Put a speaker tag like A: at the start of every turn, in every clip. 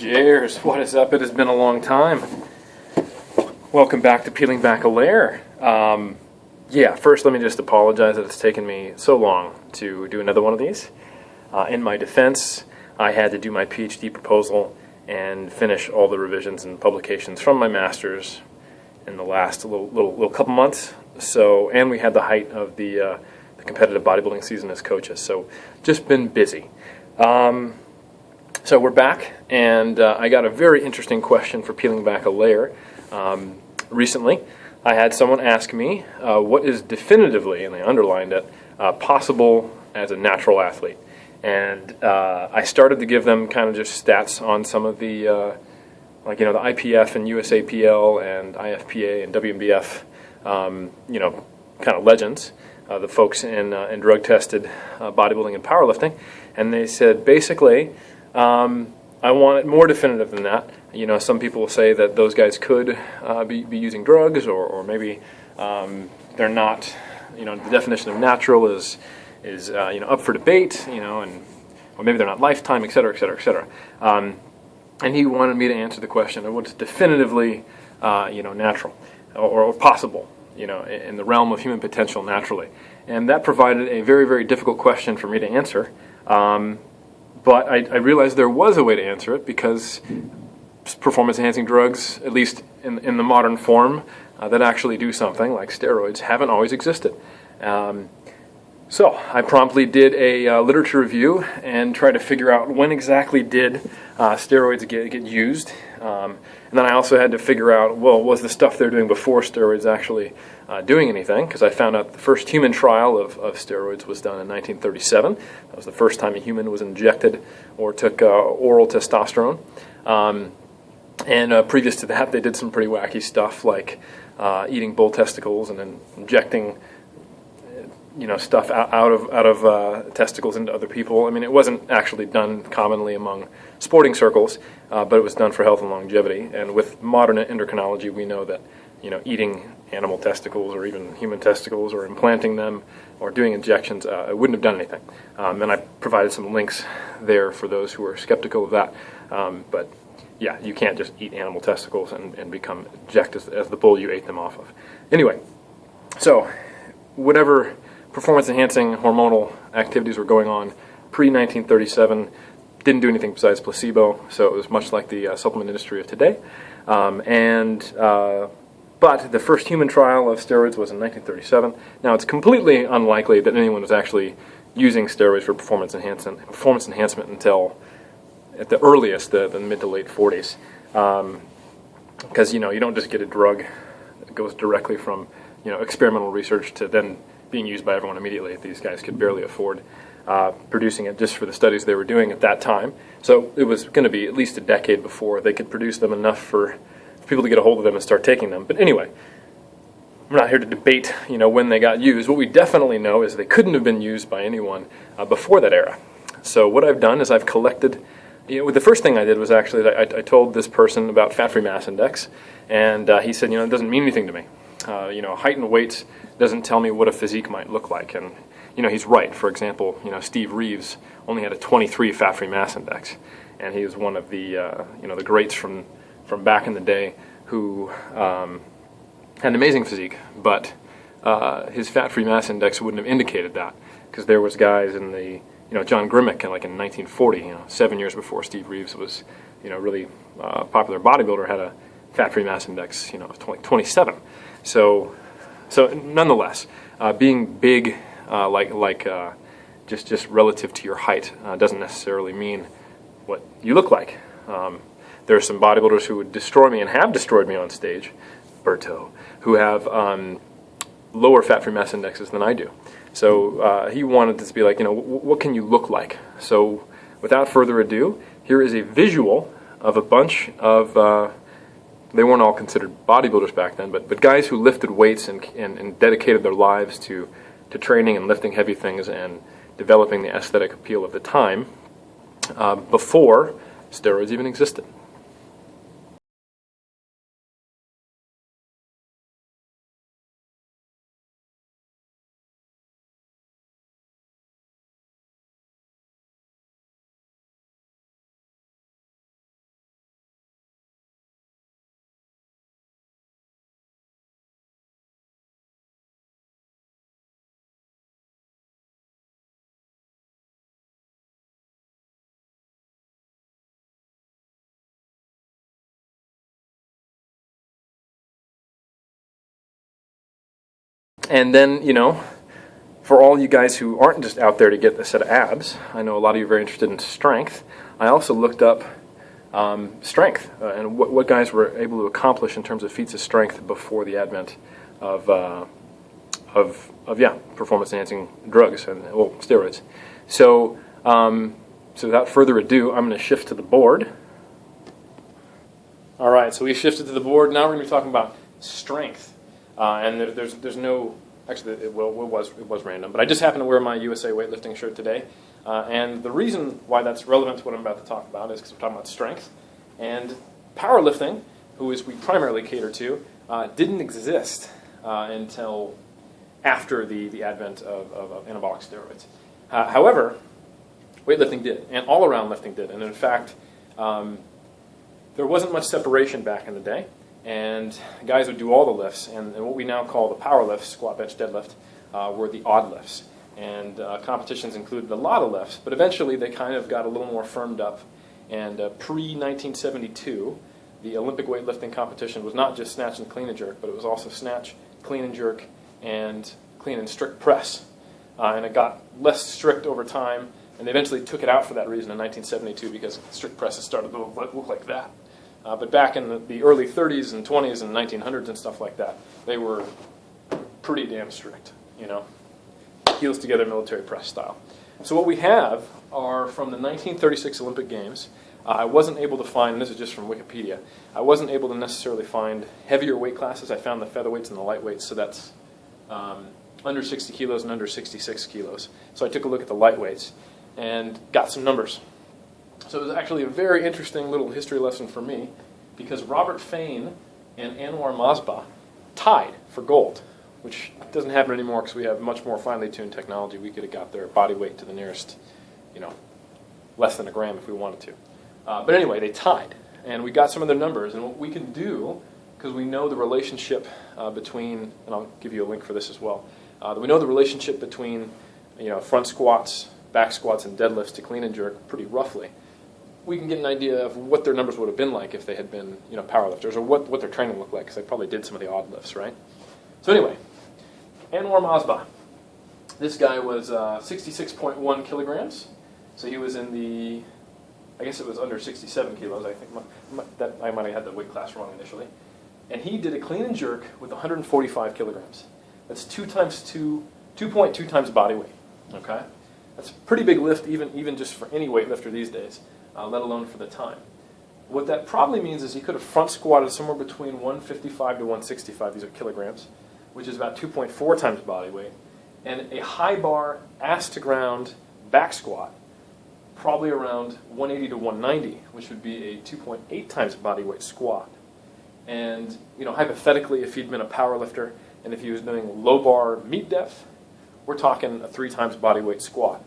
A: Cheers. What is up? It has been a long time. Welcome back to Peeling Back a Layer. Yeah, first let me just apologize that it's taken me so long to do another one of these. In my defense, I had to do my PhD proposal and finish all the revisions and publications from my master's in the last little couple months. So, and we had the height of the competitive bodybuilding season as coaches. So, just been busy. So we're back, and I got a very interesting question for Peeling Back a Layer. Recently, I had someone ask me what is definitively, and they underlined it, possible as a natural athlete. And I started to give them kind of just stats on some of the, the IPF and USAPL and IFPA and WMBF, kind of legends, the folks in drug-tested bodybuilding and powerlifting. And they said, basically, I want it more definitive than that. Some people say that those guys could be using drugs, or maybe they're not. The definition of natural is up for debate. Or maybe they're not lifetime, et cetera, et cetera, et cetera. And he wanted me to answer the question of what's definitively, natural or possible, in the realm of human potential naturally. And that provided a very, very difficult question for me to answer. But I realized there was a way to answer it, because performance-enhancing drugs, at least in the modern form, that actually do something, like steroids, haven't always existed. So I promptly did a literature review and tried to figure out when exactly did steroids get used. And then I also had to figure out, well, was the stuff they're doing before steroids actually doing anything? Because I found out the first human trial of steroids was done in 1937. That was the first time a human was injected or took oral testosterone. And previous to that, they did some pretty wacky stuff, like eating bull testicles and then injecting stuff out of testicles into other people. I mean, it wasn't actually done commonly among sporting circles, but it was done for health and longevity. And with modern endocrinology, we know that eating animal testicles or even human testicles or implanting them or doing injections, it wouldn't have done anything. And I provided some links there for those who are skeptical of that. But yeah, you can't just eat animal testicles and become jacked as the bull you ate them off of. Anyway, so whatever performance-enhancing hormonal activities were going on pre-1937 didn't do anything besides placebo, so it was much like the supplement industry of today. But the first human trial of steroids was in 1937. Now, it's completely unlikely that anyone was actually using steroids for performance enhancement until, at the earliest, the mid to late 40s. Because, you don't just get a drug that goes directly from, experimental research to then being used by everyone immediately. These guys could barely afford producing it just for the studies they were doing at that time. So it was going to be at least a decade before they could produce them enough for people to get a hold of them and start taking them. But anyway, we're not here to debate, when they got used. What we definitely know is they couldn't have been used by anyone before that era. So what I've done is I've collected. The first thing I did was actually I told this person about fat-free mass index, and he said, it doesn't mean anything to me. Height and weight doesn't tell me what a physique might look like. And, he's right. For example, Steve Reeves only had a 23 fat-free mass index. And he was one of the, the greats from back in the day who had an amazing physique. But his fat-free mass index wouldn't have indicated that, because there was guys in the, John Grimmick in 1940, 7 years before Steve Reeves was, really popular bodybuilder, had a fat-free mass index, of 27. So nonetheless, being big, just relative to your height, doesn't necessarily mean what you look like. There are some bodybuilders who would destroy me and have destroyed me on stage, Berto, who have lower fat-free mass indexes than I do. So he wanted this to be like, what can you look like? So without further ado, here is a visual of a bunch of. They weren't all considered bodybuilders back then, but guys who lifted weights and dedicated their lives to training and lifting heavy things and developing the aesthetic appeal of the time before steroids even existed. And then, you know, for all you guys who aren't just out there to get a set of abs, I know a lot of you are very interested in strength. I also looked up strength and what guys were able to accomplish in terms of feats of strength before the advent of performance-enhancing drugs and, well, steroids. So, so without further ado, I'm going to shift to the board. All right, so we shifted to the board. Now we're going to be talking about strength. And there's no, actually, it was random, but I just happened to wear my USA weightlifting shirt today. And the reason why that's relevant to what I'm about to talk about is because we're talking about strength. And powerlifting, who is we primarily cater to, didn't exist until after the advent of anabolic steroids. However, weightlifting did, and all-around lifting did. And in fact, there wasn't much separation back in the day. And guys would do all the lifts, and what we now call the power lifts, squat, bench, deadlift, were the odd lifts. And competitions included a lot of lifts, but eventually they kind of got a little more firmed up. And pre-1972, the Olympic weightlifting competition was not just snatch and clean and jerk, but it was also snatch, clean and jerk, and clean and strict press. And it got less strict over time, and they eventually took it out for that reason in 1972 because strict presses started to look like that. But back in the early 30s and 20s and 1900s and stuff like that, they were pretty damn strict, you know, heels together military press style. So what we have are from the 1936 Olympic Games. I wasn't able to find, and this is just from Wikipedia, I wasn't able to necessarily find heavier weight classes. I found the featherweights and the lightweights, so that's under 60 kilos and under 66 kilos. So I took a look at the lightweights and got some numbers. So it was actually a very interesting little history lesson for me because Robert Fain and Anwar Masbah tied for gold, which doesn't happen anymore because we have much more finely tuned technology. We could have got their body weight to the nearest, you know, less than a gram if we wanted to. But anyway, they tied, and we got some of their numbers. And what we can do, because we know the relationship between, and I'll give you a link for this as well, we know the relationship between, you know, front squats, back squats, and deadlifts to clean and jerk pretty roughly. We can get an idea of what their numbers would have been like if they had been, you know, powerlifters, or what their training looked like, because they probably did some of the odd lifts, right? So anyway, Anwar Masbah. This guy was 66.1 kilograms, so he was in the, I guess it was under 67 kilos. I think that I might have had the weight class wrong initially. And he did a clean and jerk with 145 kilograms. That's 2.2 times body weight. Okay, that's a pretty big lift, even just for any weightlifter these days, let alone for the time. What that probably means is he could have front squatted somewhere between 155 to 165. These are kilograms, which is about 2.4 times body weight, and a high bar ass to ground back squat, probably around 180 to 190, which would be a 2.8 times body weight squat. And, you know, hypothetically, if he'd been a power lifter and if he was doing low bar meet depth, we're talking a 3 times body weight squat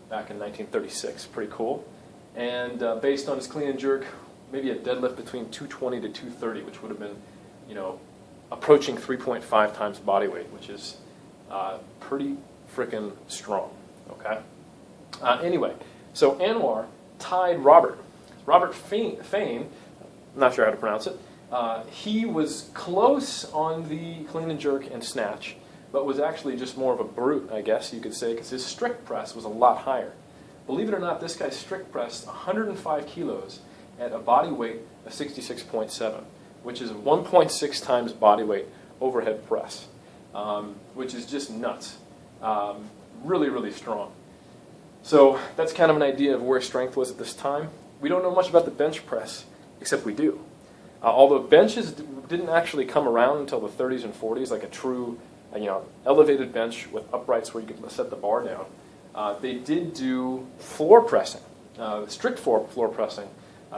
A: back in 1936. Pretty cool. And based on his clean and jerk, maybe a deadlift between 220 to 230, which would have been, you know, approaching 3.5 times body weight, which is pretty frickin' strong. Okay. Anyway, so Anwar tied Robert Fain. I'm not sure how to pronounce it. He was close on the clean and jerk and snatch, but was actually just more of a brute, I guess you could say, because his strict press was a lot higher. Believe it or not, this guy strict pressed 105 kilos at a body weight of 66.7, which is 1.6 times body weight overhead press, which is just nuts. Really, really strong. So that's kind of an idea of where strength was at this time. We don't know much about the bench press, except we do. Although benches didn't actually come around until the 30s and 40s, like a true, elevated bench with uprights where you could set the bar down. They did do floor pressing, strict floor pressing,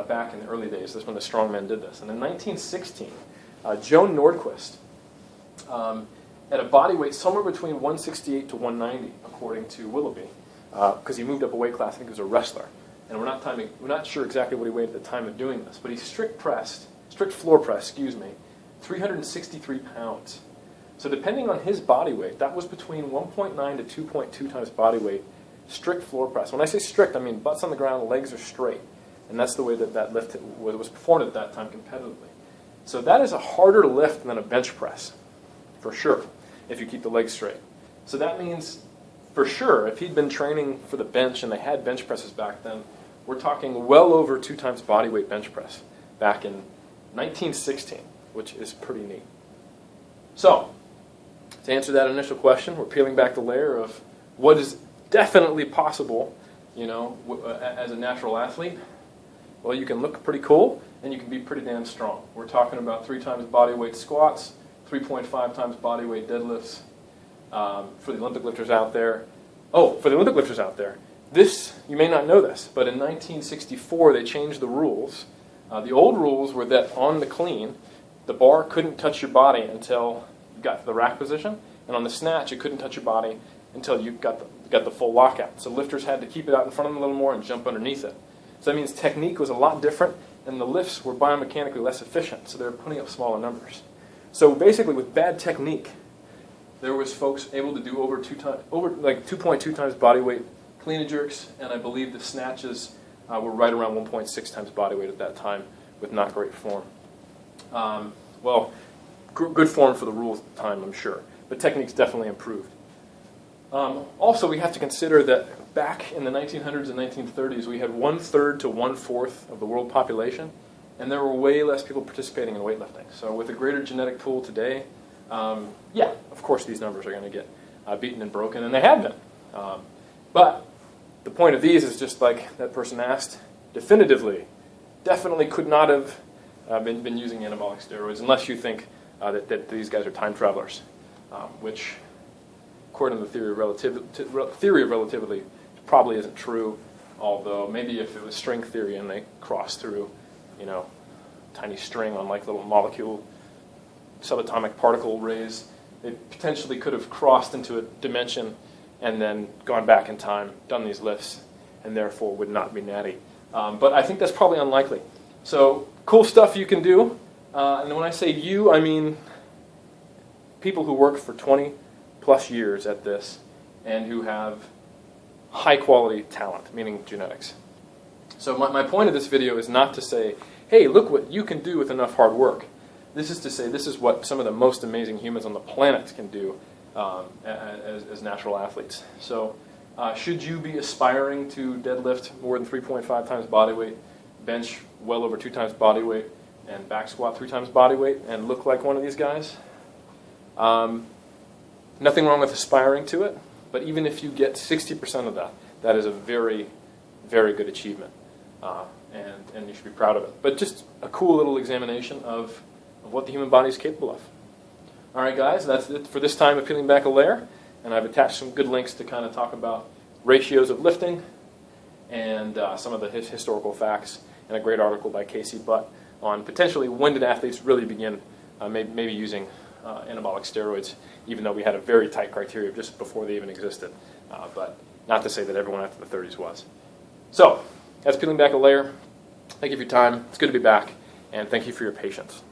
A: back in the early days. That's when the strongmen did this. And in 1916, Joe Nordquest, at a body weight somewhere between 168 to 190, according to Willoughby, because he moved up a weight class. I think he was a wrestler, and we're not sure exactly what he weighed at the time of doing this, but he strict floor press, 363 pounds. So depending on his body weight, that was between 1.9 to 2.2 times body weight, strict floor press. When I say strict, I mean butts on the ground, legs are straight. And that's the way that lift was performed at that time competitively. So that is a harder lift than a bench press, for sure. if you keep the legs straight. So that means, for sure, if he'd been training for the bench and they had bench presses back then, we're talking well over 2 times body weight bench press back in 1916, which is pretty neat. So, to answer that initial question, we're peeling back the layer of what is definitely possible, as a natural athlete. Well, you can look pretty cool, and you can be pretty damn strong. We're talking about 3 times body weight squats, 3.5 times body weight deadlifts. For the Olympic lifters out there, this, you may not know this, but in 1964 they changed the rules. The old rules were that on the clean, the bar couldn't touch your body until you got to the rack position, and on the snatch it couldn't touch your body until you got the full lockout. So lifters had to keep it out in front of them a little more and jump underneath it. So that means technique was a lot different, and the lifts were biomechanically less efficient, so they were putting up smaller numbers. So basically, with bad technique, there was folks able to do over 2.2 times body weight clean and jerks, and I believe the snatches were right around 1.6 times body weight at that time, with not great form. Good form for the rules at the time, I'm sure, but technique's definitely improved. Also, we have to consider that back in the 1900s and 1930s, we had 1/3 to 1/4 of the world population, and there were way less people participating in weightlifting. So with a greater genetic pool today, of course these numbers are going to get beaten and broken, and they have been. But the point of these is just like that person asked, definitely could not have been using anabolic steroids unless you think that these guys are time travelers, which, according to the theory of relativity, probably isn't true, although maybe if it was string theory and they crossed through, tiny string on like little molecule subatomic particle rays, it potentially could have crossed into a dimension and then gone back in time, done these lifts, and therefore would not be natty. But I think that's probably unlikely. So cool stuff you can do. And when I say you, I mean people who work for 20 plus years at this and who have high quality talent, meaning genetics. So my point of this video is not to say, hey, look what you can do with enough hard work. This is to say this is what some of the most amazing humans on the planet can do as natural athletes. So should you be aspiring to deadlift more than 3.5 times body weight, bench well over 2 times body weight, and back squat 3 times body weight, and look like one of these guys? Nothing wrong with aspiring to it, but even if you get 60% of that, that is a very, very good achievement, and you should be proud of it. But just a cool little examination of what the human body is capable of. All right, guys, that's it for this time of peeling back a layer, and I've attached some good links to kind of talk about ratios of lifting and some of the historical facts, and a great article by Casey Butt on potentially when did athletes really begin maybe using anabolic steroids, even though we had a very tight criteria just before they even existed, but not to say that everyone after the 30s was. So that's peeling back a layer. Thank you for your time. It's good to be back, and thank you for your patience.